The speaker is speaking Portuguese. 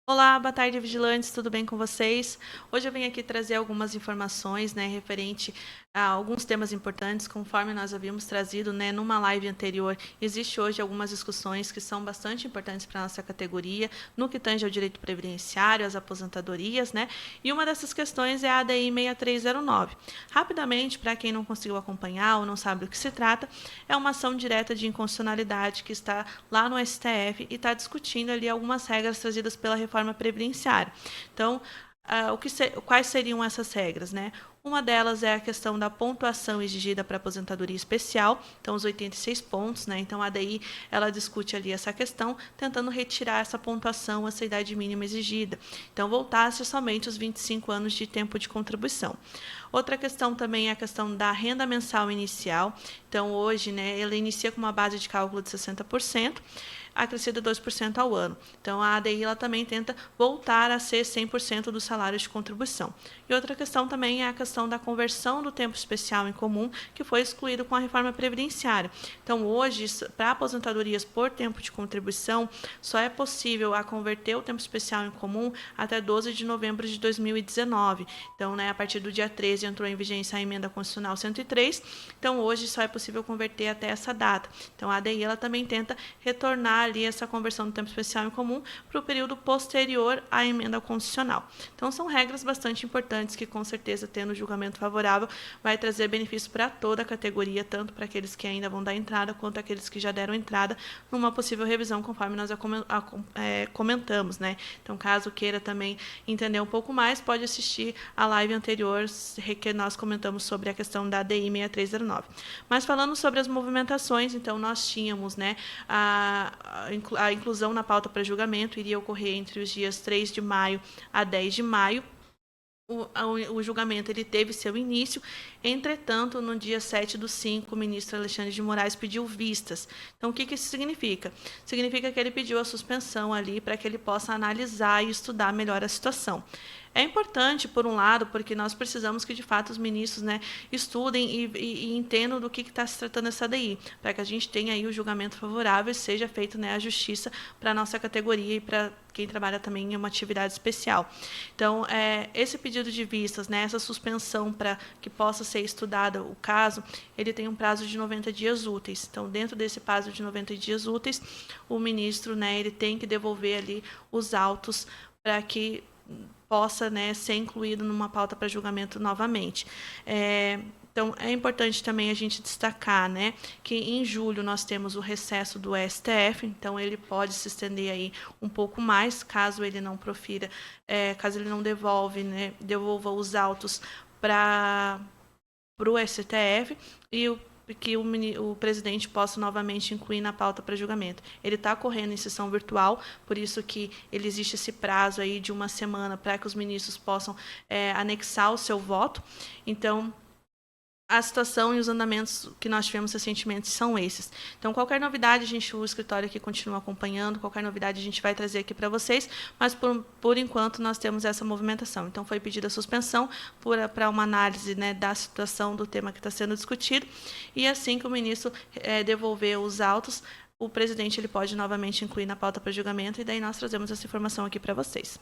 Olá, boa tarde, vigilantes, tudo bem com vocês? Hoje eu venho aqui trazer algumas informações, referente a alguns temas importantes, conforme nós havíamos trazido, numa live anterior. Existe hoje algumas discussões que são bastante importantes para a nossa categoria, no que tange ao direito previdenciário, às aposentadorias, E uma dessas questões é a ADI 6309. Rapidamente, para quem não conseguiu acompanhar ou não sabe do que se trata, é uma ação direta de inconstitucionalidade que está lá no STF e está discutindo ali algumas regras trazidas pela reforma previdenciária. Então, quais seriam essas regras, Uma delas é a questão da pontuação exigida para aposentadoria especial, então os 86 pontos, Então a ADI ela discute ali essa questão, tentando retirar essa pontuação, essa idade mínima exigida. Então voltasse somente os 25 anos de tempo de contribuição. Outra questão também é a questão da renda mensal inicial. Então hoje, ela inicia com uma base de cálculo de 60%, acrescida 2% ao ano. Então, a ADI ela também tenta voltar a ser 100% do salário de contribuição. E outra questão também é a questão da conversão do tempo especial em comum, que foi excluído com a reforma previdenciária. Então, hoje, para aposentadorias por tempo de contribuição, só é possível a converter o tempo especial em comum até 12 de novembro de 2019. Então, a partir do dia 13 entrou em vigência a emenda constitucional 103. Então, hoje só é possível converter até essa data. Então, a ADI ela também tenta retornar ali essa conversão do tempo especial em comum para o período posterior à emenda constitucional. Então, são regras bastante importantes que, com certeza, tendo julgamento favorável, vai trazer benefício para toda a categoria, tanto para aqueles que ainda vão dar entrada, quanto aqueles que já deram entrada, numa possível revisão, conforme nós comentamos, Então, caso queira também entender um pouco mais, pode assistir a live anterior, que nós comentamos sobre a questão da DI 6309. Mas falando sobre as movimentações, então, nós tínhamos, a inclusão na pauta para julgamento iria ocorrer entre os dias 3 de maio a 10 de maio. O julgamento ele teve seu início, entretanto, no dia 7/5, o ministro Alexandre de Moraes pediu vistas. Então, o que isso significa? Significa que ele pediu a suspensão ali para que ele possa analisar e estudar melhor a situação. É importante, por um lado, porque nós precisamos que, de fato, os ministros estudem e entendam do que está se tratando essa ADI, para que a gente tenha aí o julgamento favorável e seja feito a justiça para a nossa categoria e para quem trabalha também em uma atividade especial. Então, esse pedido de vistas, essa suspensão para que possa ser estudado o caso, ele tem um prazo de 90 dias úteis. Então, dentro desse prazo de 90 dias úteis, o ministro ele tem que devolver ali os autos para que possa ser incluído numa pauta para julgamento novamente. Então, é importante também a gente destacar que em julho nós temos o recesso do STF, então ele pode se estender aí um pouco mais, caso ele não profira, caso ele não devolva os autos para o STF e que o presidente possa novamente incluir na pauta para julgamento. Ele está correndo em sessão virtual, por isso que existe esse prazo aí de uma semana para que os ministros possam anexar o seu voto. Então, a situação e os andamentos que nós tivemos recentemente são esses. Então, qualquer novidade, o escritório aqui continua acompanhando, qualquer novidade a gente vai trazer aqui para vocês, mas por enquanto nós temos essa movimentação. Então, foi pedida a suspensão para uma análise da situação do tema que está sendo discutido, e assim que o ministro devolver os autos, o presidente ele pode novamente incluir na pauta para julgamento, e daí nós trazemos essa informação aqui para vocês.